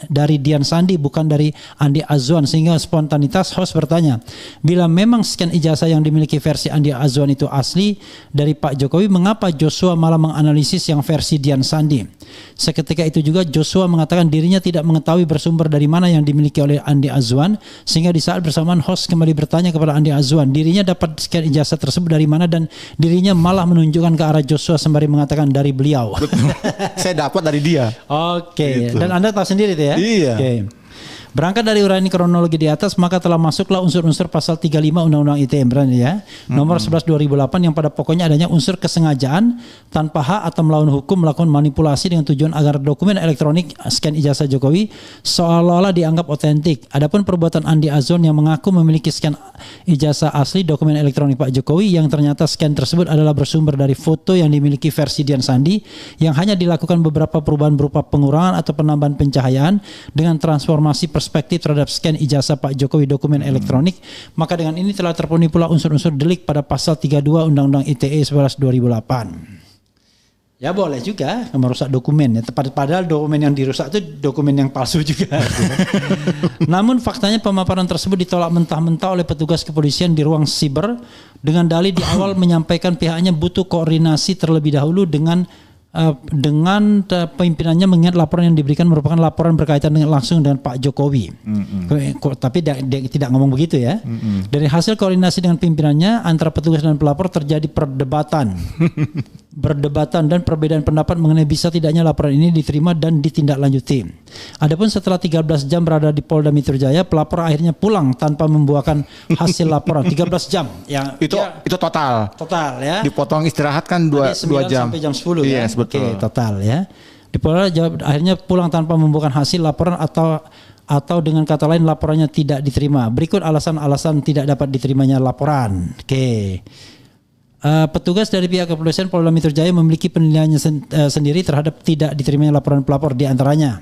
dari Dian Sandi bukan dari Andi Azwan, sehingga spontanitas host bertanya, bila memang scan ijazah yang dimiliki versi Andi Azwan itu asli dari Pak Jokowi, mengapa Joshua malah menganalisis yang versi Dian Sandi? Seketika itu juga Joshua mengatakan dirinya tidak mengetahui bersumber dari mana yang dimiliki oleh Andi Azwan, sehingga di saat bersamaan host kembali bertanya kepada Andi Azwan dirinya dapat scan ijazah tersebut dari mana, dan dirinya malah menunjukkan ke arah Joshua sembari mengatakan dari beliau. Saya dapat dari dia. Oke. Gitu. Dan Anda tahu sendiri itu ya. Iya. Oke. Berangkat dari uraian kronologi di atas, maka telah masuklah unsur-unsur pasal 35 Undang-Undang ITE ya, nomor 11 2008 yang pada pokoknya adanya unsur kesengajaan tanpa hak atau melawan hukum melakukan manipulasi dengan tujuan agar dokumen elektronik scan ijazah Jokowi seolah-olah dianggap otentik. Adapun perbuatan Andi Azwan yang mengaku memiliki scan ijazah asli dokumen elektronik Pak Jokowi yang ternyata scan tersebut adalah bersumber dari foto yang dimiliki versi Dian Sandi yang hanya dilakukan beberapa perubahan berupa pengurangan atau penambahan pencahayaan dengan transformasi perspektif terhadap scan ijazah Pak Jokowi dokumen elektronik, maka dengan ini telah terpenuhi pula unsur-unsur delik pada pasal 32 Undang-Undang ITE 11 2008. Ya boleh juga merusak dokumen ya, padahal dokumen yang dirusak itu dokumen yang palsu juga. Namun faktanya pemaparan tersebut ditolak mentah-mentah oleh petugas kepolisian di ruang siber dengan dalih di awal menyampaikan pihaknya butuh koordinasi terlebih dahulu dengan pimpinannya, mengingat laporan yang diberikan merupakan laporan berkaitan langsung dengan Pak Jokowi. Tapi dia tidak ngomong begitu ya. Dari hasil koordinasi dengan pimpinannya antara petugas dan pelapor terjadi perdebatan dan perbedaan pendapat mengenai bisa tidaknya laporan ini diterima dan ditindaklanjuti. Adapun setelah 13 jam berada di Polda Metro Jaya, pelapor akhirnya pulang tanpa membuahkan hasil laporan. 13 jam ya. Itu total ya. Dipotong istirahat kan 2 jam sampai jam 10 ya. Yes, betul. Oke, total ya. Di Polda akhirnya pulang tanpa membuahkan hasil laporan atau dengan kata lain laporannya tidak diterima. Berikut alasan-alasan tidak dapat diterimanya laporan. Oke. Petugas dari pihak kepolisian Polda Metro Jaya memiliki penilaiannya sendiri terhadap tidak diterimanya laporan pelapor, di antaranya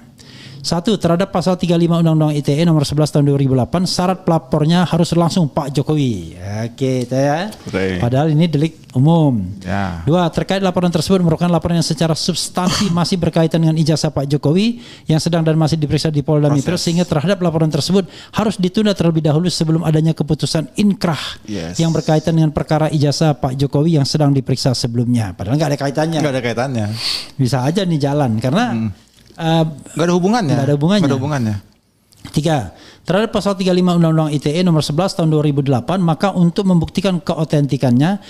1. Terhadap pasal 35 Undang-Undang ITE nomor 11 tahun 2008, syarat pelapornya harus langsung Pak Jokowi. Oke, ya. Padahal ini delik umum. Ya. 2. Terkait laporan tersebut merupakan laporan yang secara substansi masih berkaitan dengan ijazah Pak Jokowi yang sedang dan masih diperiksa di Polda Metro, sehingga terhadap laporan tersebut harus ditunda terlebih dahulu sebelum adanya keputusan inkrah yang berkaitan dengan perkara ijazah Pak Jokowi yang sedang diperiksa sebelumnya. Padahal nggak ada kaitannya. Nggak ada kaitannya. Bisa aja nih jalan karena nggak ada hubungannya. 3. Terhadap pasal 35 Undang-Undang ITE nomor 11 tahun 2008, maka untuk membuktikan keotentikannya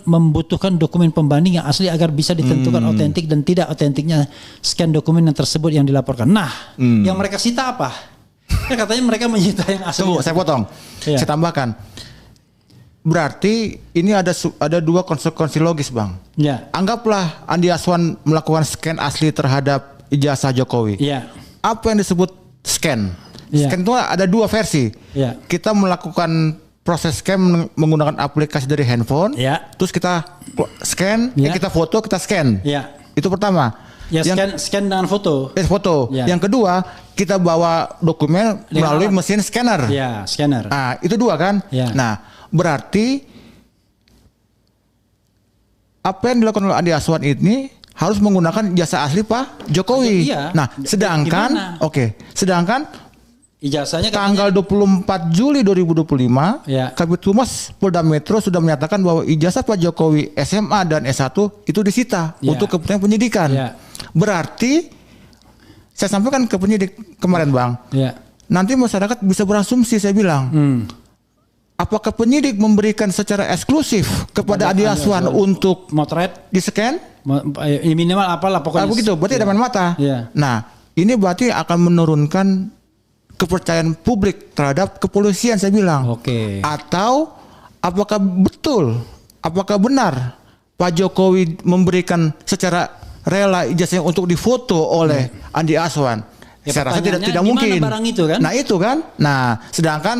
membutuhkan dokumen pembanding yang asli agar bisa ditentukan otentik dan tidak otentiknya scan dokumen yang tersebut yang dilaporkan. Nah, yang mereka sita apa? Katanya mereka menyita yang asli. Tunggu, saya potong. Saya tambahkan. berarti ini ada dua konsekuensi logis, Bang. Ya. Anggaplah Andi Azwan melakukan scan asli terhadap ijazah Jokowi. Ya. Apa yang disebut scan? Ya. Scan itu ada dua versi. Ya. Kita melakukan proses scan menggunakan aplikasi dari handphone. Ya. Terus kita scan, Ya. kita foto, kita scan. Ya. Itu pertama. Ya, scan dengan foto. Foto. Ya. Yang kedua, kita bawa dokumen melalui alat. mesin scanner. Ya, scanner. Nah, itu dua kan? Ya. Nah, berarti apa yang dilakukan oleh Andi Azwan ini harus menggunakan jasa asli Pak Jokowi. Iya. Nah, sedangkan sedangkan ijazahnya tanggal 24 Juli 2025, Ya. Kabid Humas Polda Metro sudah menyatakan bahwa ijazah Pak Jokowi SMA dan S1 itu disita Ya. untuk kepentingan penyidikan. Ya. Berarti saya sampaikan ke penyidik kemarin, Bang. Ya. Nanti masyarakat bisa berasumsi, saya bilang. Apakah penyidik memberikan secara eksklusif kepada Andi Azwan untuk motret di-scan? minimal apalah pokoknya. Begitu, berarti ada main mata. Ya. Nah, ini berarti akan menurunkan kepercayaan publik terhadap kepolisian, saya bilang. Oke. Atau apakah benar Pak Jokowi memberikan secara rela ijazahnya untuk difoto oleh Andi Azwan? Ya, saya rasa tidak pertanyaannya, mungkin. di mana barang itu kan? Nah, itu kan. Nah, sedangkan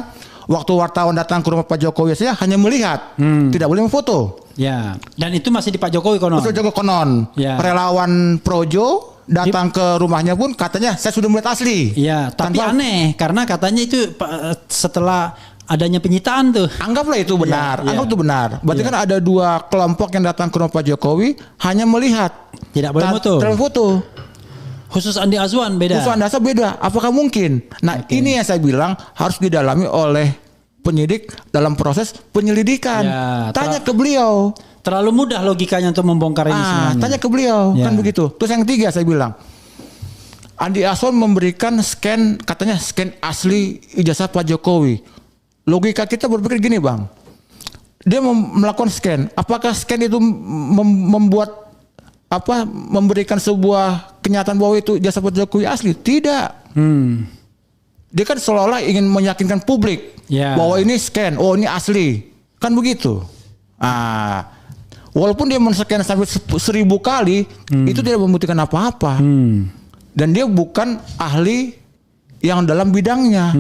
waktu wartawan datang ke rumah Pak Jokowi saja hanya melihat, tidak boleh memfoto. Ya. Dan itu masih di Pak Jokowi konon. Pak Jokowi konon. Ya. Relawan Projo datang ke rumahnya pun katanya saya sudah melihat asli. Iya, tapi aneh karena katanya itu setelah adanya penyitaan tuh. Anggaplah itu benar, Iya, anggap iya. itu benar. Berarti kan ada dua kelompok yang datang ke rumah Pak Jokowi hanya melihat, Tidak boleh foto. Tidak boleh foto. Khusus Andi Azwan beda. Khusus Andi Azwan beda. Apakah mungkin? Nah, ini yang saya bilang harus didalami oleh penyidik dalam proses penyelidikan. Ya, Tanya ke beliau. Terlalu mudah logikanya untuk membongkar ini sebenarnya. Tanya ke beliau, Ya. kan begitu. Terus yang ketiga saya bilang, Andi Azwan memberikan scan, katanya scan asli ijazah Pak Jokowi. Logika kita berpikir gini, Bang. Dia melakukan scan. Apakah scan itu membuat memberikan sebuah kenyataan bahwa itu ijazah Pak Jokowi asli? Tidak. Dia kan seolah-olah ingin meyakinkan publik bahwa ini scan, oh ini asli. Kan begitu. Walaupun dia men-scan sampai 1000 kali, itu tidak membuktikan apa-apa. Dan dia bukan ahli yang dalam bidangnya.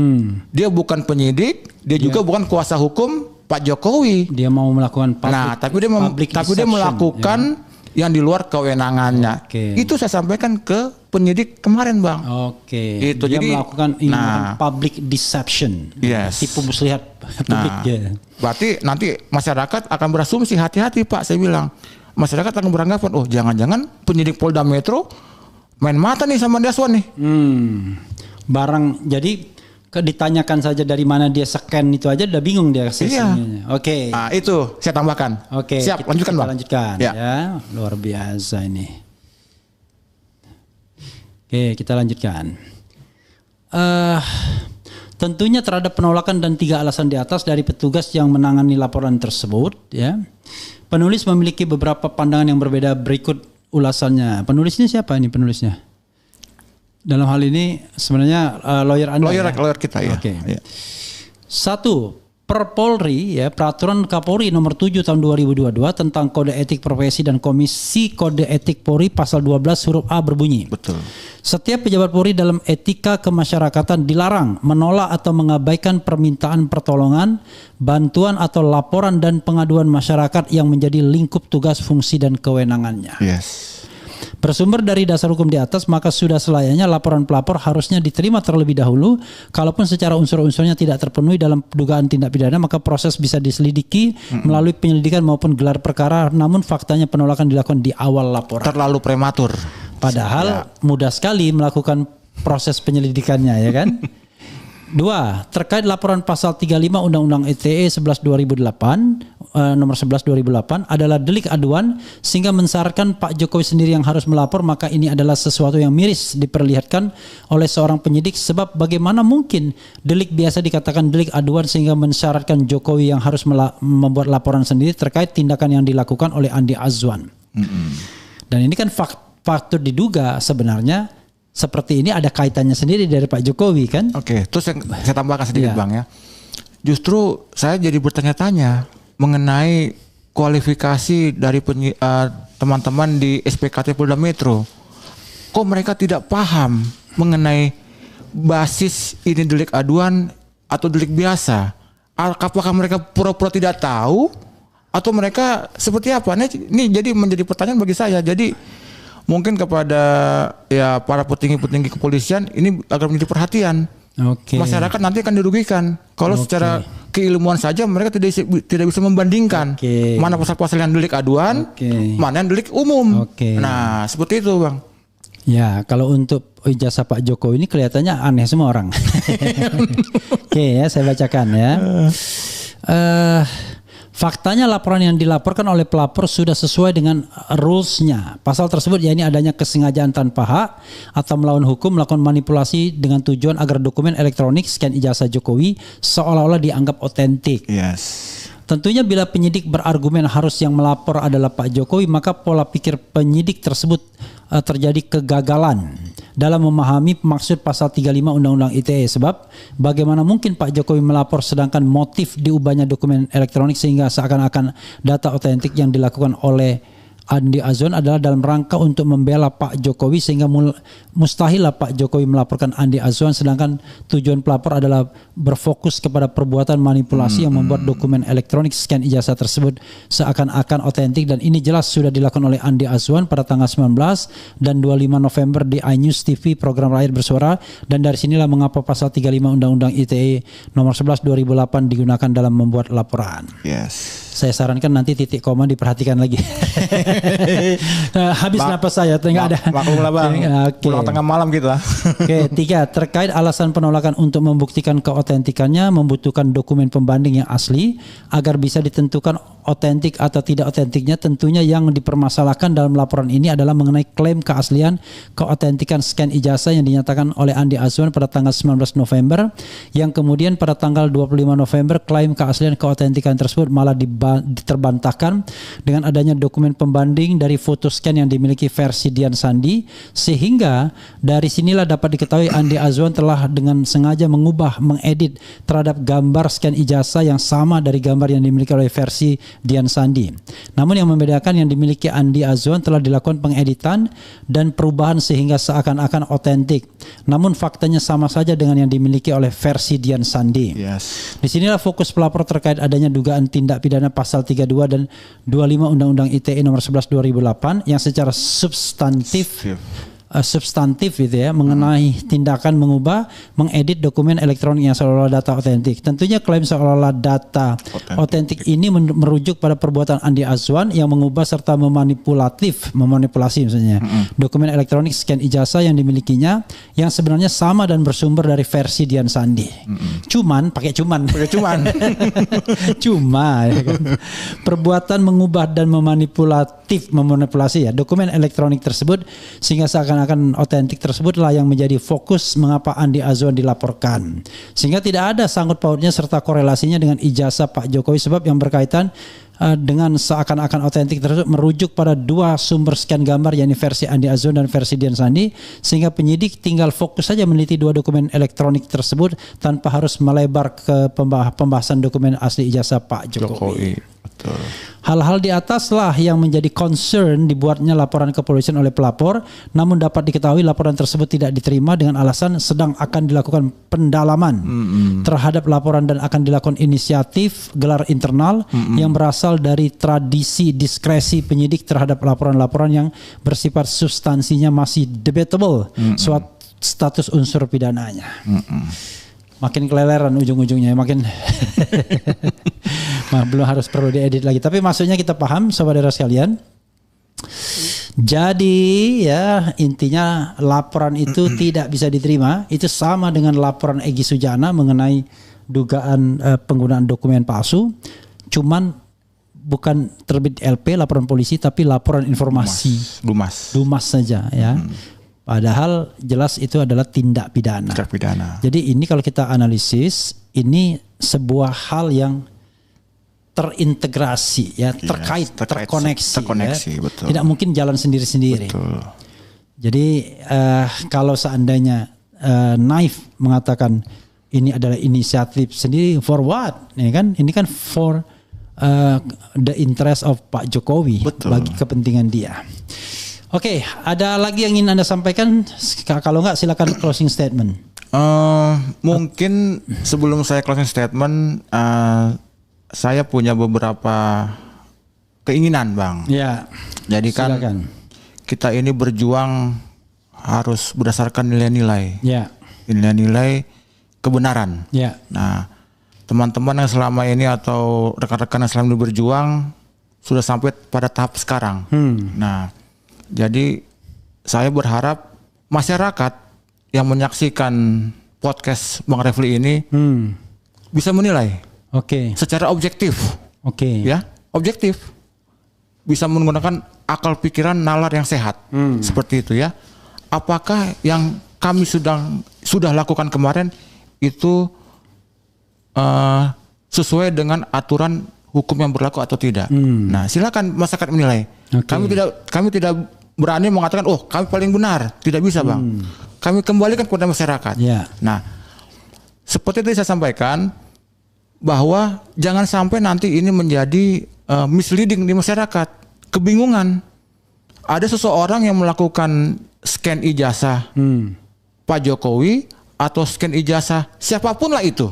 Dia bukan penyidik, dia juga bukan kuasa hukum Pak Jokowi. Dia mau melakukan tapi dia melakukan yang di luar kewenangannya. Itu saya sampaikan ke penyidik kemarin, Bang. Itu dia jadi melakukan public deception. Tipu muslihat publik. Berarti nanti masyarakat akan berasumsi, hati-hati Pak, saya bilang. Masyarakat akan beranggapan, oh jangan-jangan penyidik Polda Metro main mata nih sama Andi Azwan nih. Jadi ditanyakan saja dari mana dia scan itu aja udah bingung dia. Oke. Itu saya tambahkan. Oke. Siap, lanjutkan Bang. Lanjutkan ya. Luar biasa ini. Oke, kita lanjutkan. Tentunya terhadap penolakan dan 3 alasan di atas dari petugas yang menangani laporan tersebut, ya. Penulis memiliki beberapa pandangan yang berbeda, berikut ulasannya. Penulisnya siapa ini penulisnya? Dalam hal ini sebenarnya lawyer Anda. Lawyer kita ya. Oke. 1. Per Polri ya, peraturan Kapolri nomor 7 tahun 2022 tentang kode etik profesi dan Komisi Kode Etik Polri pasal 12 huruf A berbunyi. Betul. Setiap pejabat Polri dalam etika kemasyarakatan dilarang menolak atau mengabaikan permintaan pertolongan, bantuan atau laporan dan pengaduan masyarakat yang menjadi lingkup tugas, fungsi dan kewenangannya. Yes. Bersumber dari dasar hukum di atas, maka sudah selayaknya laporan pelapor harusnya diterima terlebih dahulu. Kalaupun secara unsur-unsurnya tidak terpenuhi dalam dugaan tindak pidana, maka proses bisa diselidiki melalui penyelidikan maupun gelar perkara. Namun faktanya penolakan dilakukan di awal laporan. Terlalu prematur. Padahal mudah sekali melakukan proses penyelidikannya, ya kan? 2. Terkait laporan pasal 35 Undang-Undang ITE 11 2008 nomor 11 2008 adalah delik aduan sehingga mensyaratkan Pak Jokowi sendiri yang harus melapor, maka ini adalah sesuatu yang miris diperlihatkan oleh seorang penyidik, sebab bagaimana mungkin delik biasa dikatakan delik aduan sehingga mensyaratkan Jokowi yang harus membuat laporan sendiri terkait tindakan yang dilakukan oleh Andi Azwan. Dan ini kan faktor diduga sebenarnya seperti ini ada kaitannya sendiri dari Pak Jokowi kan? Oke, terus yang saya tambahkan sedikit Bang ya. Justru saya jadi bertanya-tanya, mengenai kualifikasi dari teman-teman di SPKT Polda Metro. Kok mereka tidak paham mengenai basis ini delik aduan atau delik biasa? Apakah mereka pura-pura tidak tahu atau mereka seperti apa? Ini jadi menjadi pertanyaan bagi saya. Jadi mungkin kepada ya para petinggi-petinggi kepolisian ini agar menjadi perhatian. Masyarakat nanti akan dirugikan kalau secara keilmuan saja mereka tidak bisa membandingkan mana pasal-pasal yang delik aduan, mana yang delik umum. Nah, seperti itu, Bang. Ya, kalau untuk ijazah Pak Jokowi ini kelihatannya aneh semua orang. Ya, saya bacakan ya. Faktanya laporan yang dilaporkan oleh pelapor sudah sesuai dengan rules-nya. Pasal tersebut yakni adanya kesengajaan tanpa hak atau melawan hukum melakukan manipulasi dengan tujuan agar dokumen elektronik scan ijazah Jokowi seolah-olah dianggap otentik. Tentunya bila penyidik berargumen harus yang melapor adalah Pak Jokowi, maka pola pikir penyidik tersebut terjadi kegagalan dalam memahami maksud pasal 35 Undang-Undang ITE. Sebab bagaimana mungkin Pak Jokowi melapor sedangkan motif diubahnya dokumen elektronik sehingga seakan-akan data otentik yang dilakukan oleh Andi Azwan adalah dalam rangka untuk membela Pak Jokowi, sehingga mustahillah Pak Jokowi melaporkan Andi Azwan sedangkan tujuan pelapor adalah berfokus kepada perbuatan manipulasi yang membuat dokumen elektronik scan ijazah tersebut seakan-akan otentik, dan ini jelas sudah dilakukan oleh Andi Azwan pada tanggal 19 dan 25 November di iNews TV program Rakyat Bersuara, dan dari sinilah mengapa pasal 35 Undang-Undang ITE nomor 11 2008 digunakan dalam membuat laporan. Saya sarankan nanti titik koma diperhatikan lagi. Habis napas saya, tengah ada. Maklum lah, Bang. Pulang tengah malam gitu lah. 3. Terkait alasan penolakan untuk membuktikan keotentikannya membutuhkan dokumen pembanding yang asli agar bisa ditentukan otentik atau tidak otentiknya. Tentunya yang dipermasalahkan dalam laporan ini adalah mengenai klaim keaslian keotentikan scan ijazah yang dinyatakan oleh Andi Azwan pada tanggal 19 November, yang kemudian pada tanggal 25 November klaim keaslian keotentikan tersebut malah diterbantahkan dengan adanya dokumen pembanding dari foto scan yang dimiliki versi Dian Sandi, sehingga dari sinilah dapat diketahui Andi Azwan telah dengan sengaja mengedit terhadap gambar scan ijazah yang sama dari gambar yang dimiliki oleh versi Dian Sandi. Namun yang membedakan yang dimiliki Andi Azwan telah dilakukan pengeditan dan perubahan sehingga seakan-akan otentik. Namun faktanya sama saja dengan yang dimiliki oleh versi Dian Sandi. Disinilah fokus pelapor terkait adanya dugaan tindak pidana pasal 32 dan 25 Undang-Undang ITE nomor 11 2008 yang secara substantif gitu ya, mengenai tindakan mengedit dokumen elektronik yang seolah-olah data otentik. Tentunya klaim seolah-olah data otentik ini merujuk pada perbuatan Andi Azwan yang mengubah serta memanipulasi misalnya dokumen elektronik scan ijazah yang dimilikinya yang sebenarnya sama dan bersumber dari versi Dian Sandi. Pakai cuman. Cuma ya kan? Perbuatan mengubah dan memanipulasi ya dokumen elektronik tersebut sehingga seakan-akan otentik tersebutlah yang menjadi fokus mengapa Andi Azwan dilaporkan, sehingga tidak ada sangkut pautnya serta korelasinya dengan ijazah Pak Jokowi, sebab yang berkaitan dengan seakan-akan otentik tersebut merujuk pada dua sumber scan gambar, yakni versi Andi Azwan dan versi Dian Sandi, sehingga penyidik tinggal fokus saja meneliti dua dokumen elektronik tersebut tanpa harus melebar ke pembahasan dokumen asli ijazah Pak Jokowi. Hal-hal di ataslah yang menjadi concern dibuatnya laporan kepolisian oleh pelapor, namun dapat diketahui laporan tersebut tidak diterima dengan alasan sedang akan dilakukan pendalaman terhadap laporan dan akan dilakukan inisiatif gelar internal yang berasal dari tradisi diskresi penyidik terhadap laporan-laporan yang bersifat substansinya masih debatable suatu status unsur pidananya. Makin keleleran ujung-ujungnya, makin belum harus perlu diedit lagi. Tapi maksudnya kita paham, saudara sekalian. Jadi ya intinya laporan itu tidak bisa diterima. Itu sama dengan laporan Egy Sujana mengenai dugaan penggunaan dokumen palsu. Cuman bukan terbit LP laporan polisi, tapi laporan informasi Dumas saja ya. Padahal jelas itu adalah tindak pidana. Jadi ini kalau kita analisis, ini sebuah hal yang terintegrasi ya, terkoneksi ya. Betul. Tidak mungkin jalan sendiri-sendiri. Jadi kalau seandainya Naif mengatakan ini adalah inisiatif sendiri, for what? Ya kan? Ini kan for the interest of Pak Jokowi. Betul. Bagi kepentingan dia. Oke, ada lagi yang ingin Anda sampaikan? Kalau enggak silakan closing statement. Mungkin sebelum saya closing statement, saya punya beberapa keinginan, Bang. Ya. Jadi kan silakan. Kita ini berjuang harus berdasarkan nilai-nilai. Ya. Nilai-nilai kebenaran. Ya. Nah, teman-teman yang selama ini atau rekan-rekan yang selama ini berjuang sudah sampai pada tahap sekarang. Nah, jadi saya berharap masyarakat yang menyaksikan podcast Bang Refli ini bisa menilai secara objektif. Ya, objektif. Bisa menggunakan akal pikiran nalar yang sehat. Seperti itu ya. Apakah yang kami sudah lakukan kemarin itu sesuai dengan aturan hukum yang berlaku atau tidak? Nah, silakan masyarakat menilai. Kami tidak berani mengatakan, oh kami paling benar. Tidak bisa, Bang. Kami kembalikan kepada masyarakat. Nah, seperti itu saya sampaikan bahwa jangan sampai nanti ini menjadi misleading di masyarakat, kebingungan. Ada seseorang yang melakukan scan ijazah Pak Jokowi atau scan ijazah siapapun lah itu,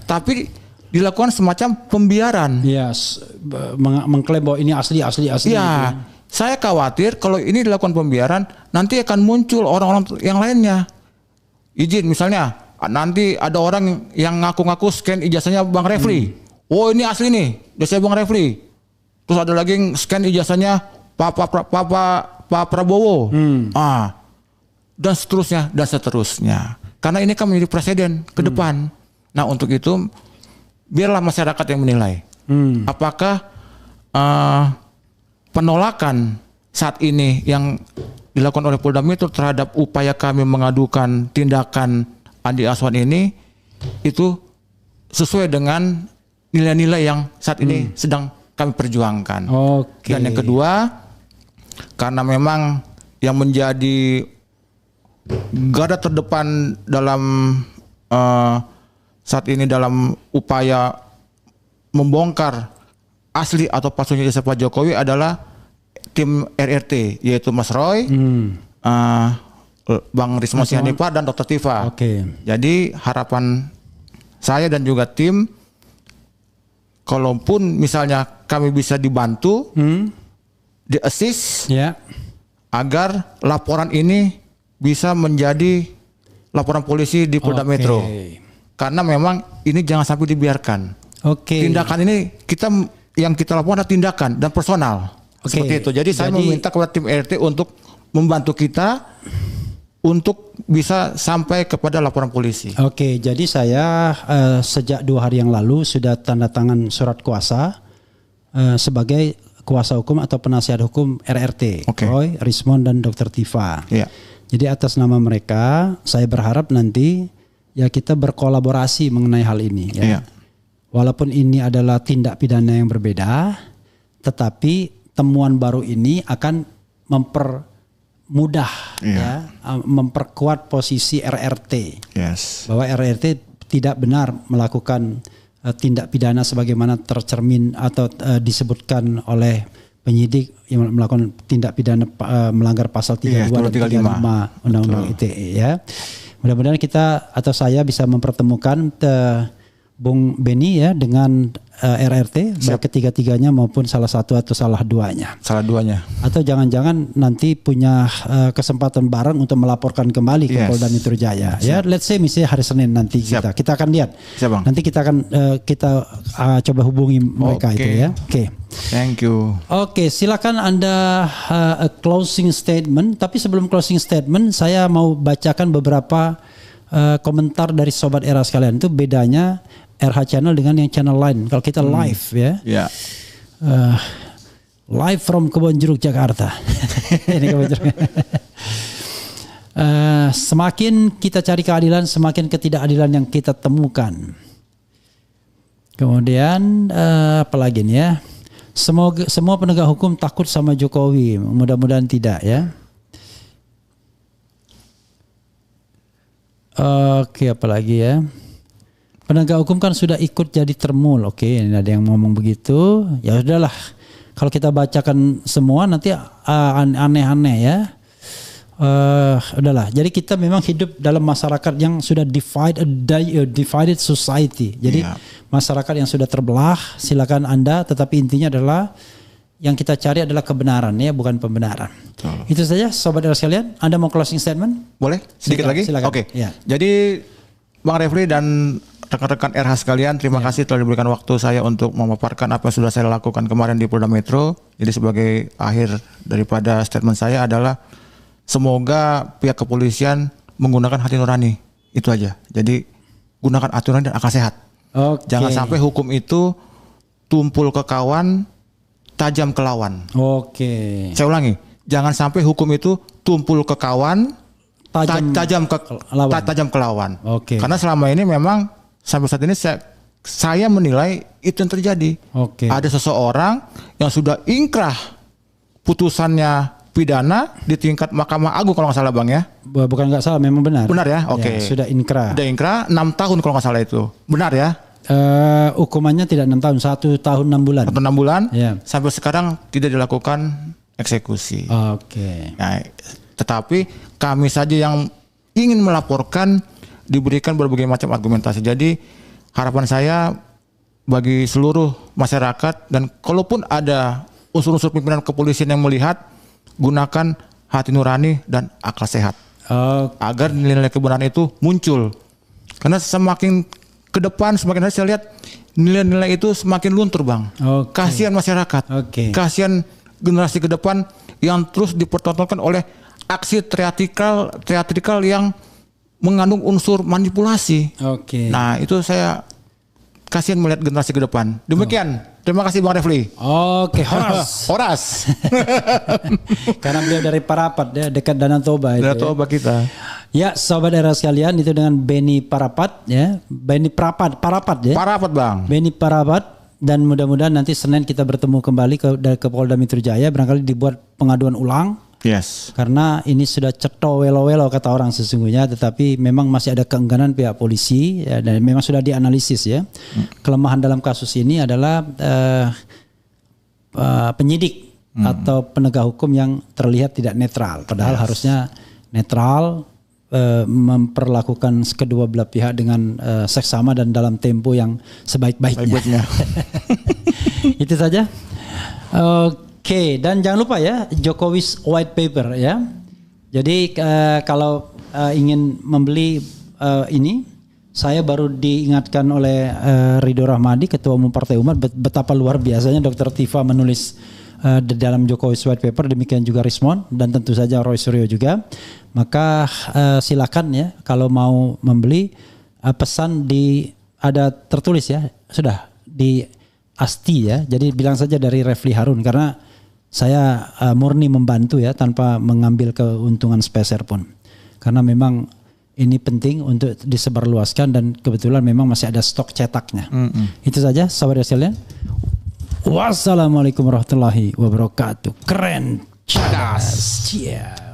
tapi dilakukan semacam pembiaran. Mengklaim bahwa ini asli. Ya, saya khawatir kalau ini dilakukan pembiaran, nanti akan muncul orang-orang yang lainnya. Izin misalnya, nanti ada orang yang ngaku-ngaku scan ijazahnya Bang Refli. Oh ini asli nih, ijazah Bang Refli. Terus ada lagi yang scan ijazahnya Pak Prabowo. Dan seterusnya. Karena ini kan menjadi presiden ke depan. Nah, untuk itu biarlah masyarakat yang menilai. Apakah penolakan saat ini yang dilakukan oleh Polda Metro terhadap upaya kami mengadukan tindakan Andi Azwan ini itu sesuai dengan nilai-nilai yang saat ini sedang kami perjuangkan. Dan yang kedua, karena memang yang menjadi garda terdepan dalam saat ini dalam upaya membongkar asli atau palsunya ijazah Pak Jokowi adalah tim RRT, yaitu Mas Roy, Bang Risma Sihanipar dan Dr. Tifa. Jadi harapan saya dan juga tim, kalaupun misalnya kami bisa dibantu, di assist, agar laporan ini bisa menjadi laporan polisi di Polda Metro. Karena memang ini jangan sampai dibiarkan. Tindakan ini yang kita lakukan adalah tindakan dan personal. Seperti itu. Jadi saya meminta kepada tim RT untuk membantu kita untuk bisa sampai kepada laporan polisi. Jadi saya sejak 2 hari yang lalu sudah tanda tangan surat kuasa sebagai kuasa hukum atau penasihat hukum RRT, Roy, Rismon dan Dr. Tifa. Jadi atas nama mereka saya berharap nanti ya kita berkolaborasi mengenai hal ini. Walaupun ini adalah tindak pidana yang berbeda, tetapi temuan baru ini akan mempermudah, memperkuat posisi RRT. Bahwa RRT tidak benar melakukan tindak pidana sebagaimana tercermin atau disebutkan oleh penyidik yang melakukan tindak pidana melanggar pasal 32 dan 35 Undang-Undang ITE ya. Mudah-mudahan kita atau saya bisa mempertemukan Bung Beni ya dengan RRT, baik ketiga-tiganya maupun salah satu atau salah duanya. Atau jangan-jangan nanti punya kesempatan bareng untuk melaporkan kembali ke Polda Metro Jaya. Ya, let's say misalnya hari Senin nanti kita akan lihat. Nanti kita akan coba hubungi mereka itu ya. Thank you. Silakan Anda closing statement. Tapi sebelum closing statement, saya mau bacakan beberapa komentar dari Sobat Era sekalian. Itu bedanya RH Channel dengan yang channel lain. Kalau kita live ya. Live from Kebonjeruk Jakarta. Ini Kebonjeruk. Semakin kita cari keadilan, semakin ketidakadilan yang kita temukan. Kemudian apalagi nih ya. Semua penegak hukum takut sama Jokowi. Mudah-mudahan tidak ya. Apalagi ya. penegak hukum kan sudah ikut jadi termul. Oke, ini ada yang ngomong begitu. Ya udahlah. Kalau kita bacakan semua nanti aneh-aneh ya. Udahlah. Jadi kita memang hidup dalam masyarakat yang sudah divided society. Jadi masyarakat yang sudah terbelah. Silakan Anda. Tetapi intinya adalah yang kita cari adalah kebenaran ya, bukan pembenaran. Itu saja, sobat sekalian. Anda mau closing statement? Boleh? Sedikit lagi? Silakan. Oke. Ya. Jadi Bang Refli dan rekan-rekan RH sekalian, terima kasih telah diberikan waktu saya untuk memaparkan apa yang sudah saya lakukan kemarin di Polda Metro. Jadi sebagai akhir daripada statement saya adalah semoga pihak kepolisian menggunakan hati nurani. Itu aja. Jadi gunakan hati nurani dan akal sehat. Jangan sampai hukum itu tumpul ke kawan, tajam ke lawan. Saya ulangi, jangan sampai hukum itu tumpul ke kawan, tajam ke lawan. Karena selama ini memang sampai saat ini saya menilai itu yang terjadi. Ada seseorang yang sudah ingkrah putusannya pidana di tingkat Mahkamah Agung kalau nggak salah Bang ya. Bukan nggak salah, memang benar. Benar ya? Oke. Ya, sudah ingkrah. Sudah ingkrah 6 tahun kalau nggak salah itu. Benar ya? Hukumannya tidak 6 tahun, 1 tahun 6 bulan. 1 tahun 6 bulan. Ya. Sampai sekarang tidak dilakukan eksekusi. Nah, tetapi kami saja yang ingin melaporkan diberikan berbagai macam argumentasi. Jadi harapan saya bagi seluruh masyarakat dan kalaupun ada unsur-unsur pimpinan kepolisian yang melihat, gunakan hati nurani dan akal sehat agar nilai-nilai kebenaran itu muncul. Karena semakin ke depan semakin hari saya lihat nilai-nilai itu semakin luntur Bang. Kasihan masyarakat, kasihan generasi ke depan yang terus dipertontonkan oleh aksi teatrikal yang mengandung unsur manipulasi. Nah itu saya kasihan melihat generasi ke depan. Demikian. Terima kasih Bang Refli. Horas. Karena beliau dari Parapat ya, dekat Danau Toba. Danau Toba kita. Ya, sobat era sekalian, itu dengan Beni Parapat ya. Beni Parapat ya. Parapat Bang. Beni Parapat, dan mudah-mudahan nanti Senin kita bertemu kembali ke Polda Metro Jaya, barangkali dibuat pengaduan ulang. Yes. Karena ini sudah ceto welo-welo kata orang sesungguhnya, tetapi memang masih ada keengganan pihak polisi ya, dan memang sudah dianalisis ya. Kelemahan dalam kasus ini adalah penyidik atau penegak hukum yang terlihat tidak netral, padahal harusnya netral, memperlakukan kedua belah pihak dengan seksama dan dalam tempo yang sebaik-baiknya. Itu saja. Oke, dan jangan lupa ya, Jokowi's White Paper ya. Jadi kalau ingin membeli ini, saya baru diingatkan oleh Ridho Rahmadi, Ketua Umum Partai Umat, betapa luar biasanya Dr. Tifa menulis di dalam Jokowi's White Paper, demikian juga Rismon dan tentu saja Roy Suryo juga. Maka silakan ya, kalau mau membeli, pesan ada tertulis ya, sudah di Asti ya. Jadi bilang saja dari Refli Harun, karena saya murni membantu ya, tanpa mengambil keuntungan speser pun. Karena memang ini penting untuk disebarluaskan dan kebetulan memang masih ada stok cetaknya. Itu saja sahabat sekalian. Wassalamualaikum warahmatullahi wabarakatuh. Keren. Cadas. Yeah.